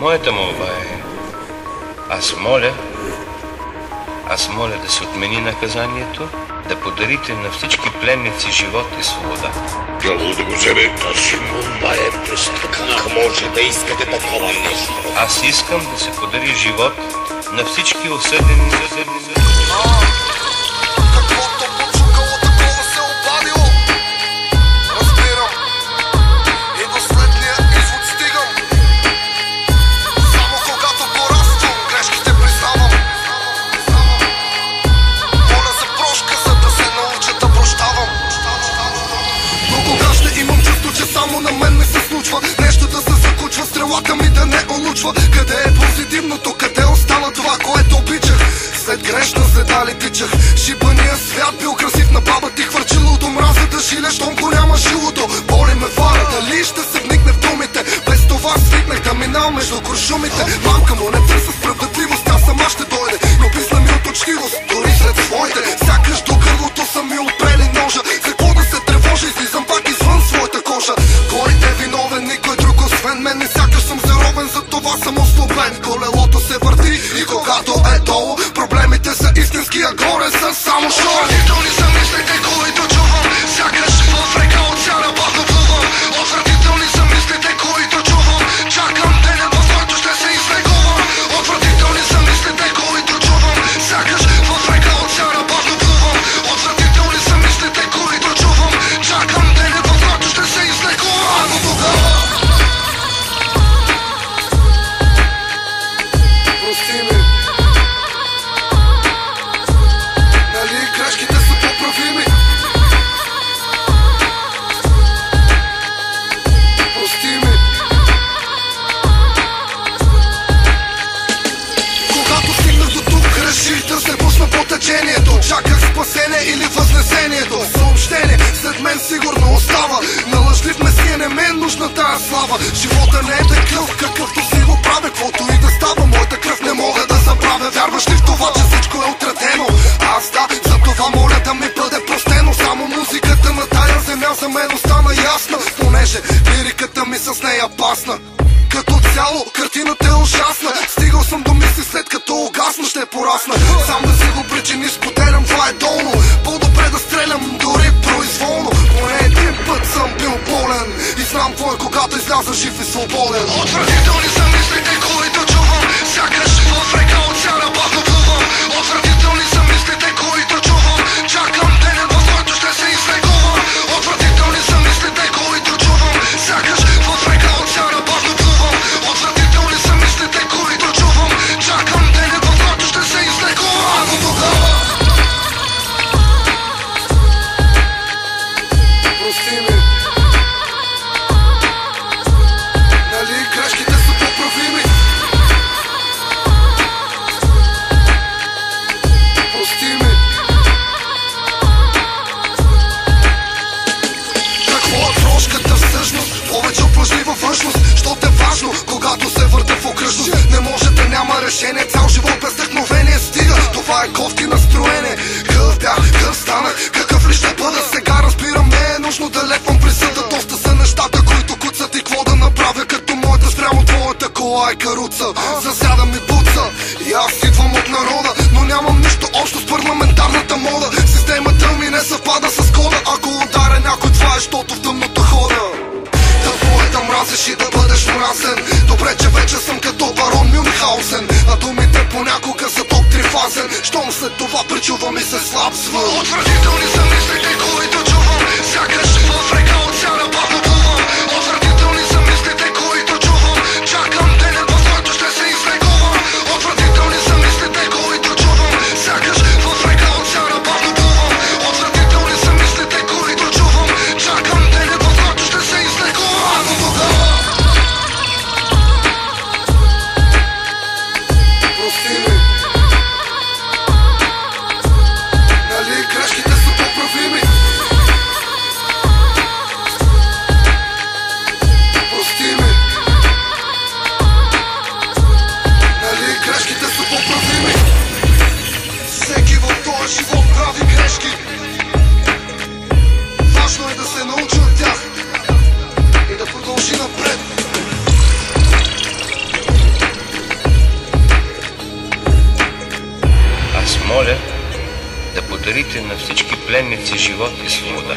Моята молба е, аз моля да се отмени наказанието, да подарите на всички пленници живот и свобода. Дявол да го вземе. Тази молба е просто. Как може да искате такова нещо? Аз искам да се подари живот на всички осъдени за Каквото почукало, такова се обадило. Разбирам и до следния извод стигам. Само когато пораствам, грешките признавам. Моля за прошка, за да се науча да прощавам. Но кога ще имам чувство, че само на мен ми се случва нещо да се закучва, стрелата ми да не улучва? Къде е позитивното, къде остана това, което обичах? След грешна следа ли тичах? Шибания свят бил красив на баба ти, хвърчило от омраза да жиля, щом го няма жилото. Боли ме фара, дали ще се вникне в думите? Без това свикнах да минал между куршумите. Мамка му не търся справедливост, тя сама ще дойде, но писна ми от учтивост, дори сред своите. Сякаш до гърлото са ми опрели ножа. За какво да се тревожа, излизам пак извън своята кожа. Кой е виновен, никой друг освен мен. Не сякаш съм заровен, за това съм ослабен. Колелото се върти и когато е долу, проблемите са истински, а горе са само шоу. Отвратителни са мислите, които чувам, сякаш в река оцяна бавно плувам. Отвратителни са мислите, които чувам, чакам деня, в който ще се излекувам. Отвратителни са мислите, които чувам, сякаш в река оцяна бавно плувам. Отвратителни са мислите, които чувам, чакам деня, в който ще се излекувам. Но тогава прости ми. Нали грешките са поправими? Прости ми. Когато стигнах до тук, реших да се пусна по течението. Чаках спасение или възнесението. Съобщение след мен сигурно остава. На лъжлив месия не ме е нужна тая слава. Живота не е такъв, какъвто си го правя. Каквото и да става, моята кръв не мога да забравя. Вярваш ли в това, че всичко е отредено? Аз да, за това моля да ми бъде простено. Само музиката на тая земя за мен остана ясна, понеже лириката ми с нея пасна. Като цяло, картината е ужасна. Стигал съм до мисли, след като угасна ще порасна. Сам да си го причини, споделям, това е долно. По-добре да стрелям, дори произволно. Поне един път съм бил болен и знам какво е, когато изляза жив и свободен. Отвратителни са мислите, които чувам, сякаш в река оцяна бавно плувам. Отвратителни са мислите, които чувам, чакам деня, в който ще се излекувам. Отвратителни са мислите, които чувам, сякаш в река оцяна бавно плувам. Отвратителни са мислите, които чувам, чакам деня, в който ще се излекувам. Но тогава прости ми. Нали грешките са поправими? Прости ми. Какво е прошката всъщност? Повече от лъжлива външност. Щото е важно, когато се върта в окръжност. Не може да няма решение, цял живот без вдъхновение. Стига, това е кофти настроение. Къв бях, къв станах, какъв ли ще бъда сега? Разбирам, не е нужно да лепвам присъда. Доста са нещата, които куцат, и какво да направя, като моята спрямо твоята кола е каруца. Засяда ми буца и аз идвам от народа, но нямам нищо общо с парламентарната мода. Системата ми не съвпада с кода. Ако ударя някой, това е, щото в тъмното хода. Да мразиш и да бъдеш мразен. Добре, че вече съм като барон Мюнхаузен, а думите понякога са топ трифазен. Щом след това причува ми се слаб звън. Отвратителни са мислите, които чувам, сякаш в река оцяна бавно плувам. Отвратителни са мислите, които чувам, чакам деня, в който ще се излекувам. Отвратителни са мислите, които чувам, сякаш в река оцяна бавно плувам. Отвратителни са мислите, които чувам, чакам деня, в който ще се излекувам. Но тогава прости ми. Нали грешките са поправими? подарите на всички пленници живот и свобода.